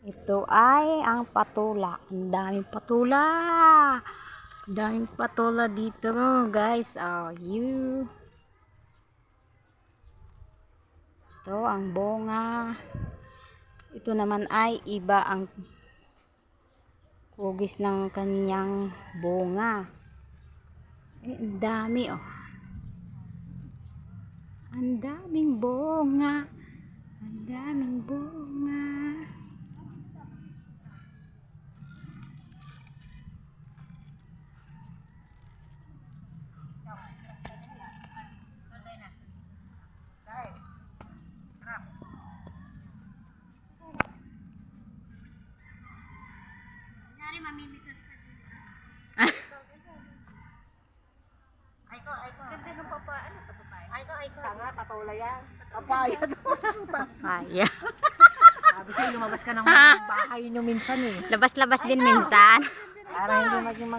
Ito ay ang patula. Ang daming patula. Ang daming patula dito, guys. Oh, ito ang bunga. Ito naman ay iba ang hugis ng kanyang bunga. Ang dami, oh. Ang daming bunga. Ang daming bunga. Nari mamimitas ka din. Ay ko. Ganda ng papa, ano to papaya? Ay ko. Tanga, patola yan. Papaya to. Papaya. Sabi sa'yo, lumabas ka ng bahay nyo minsan eh. Labas-labas din minsan. Para hindi maging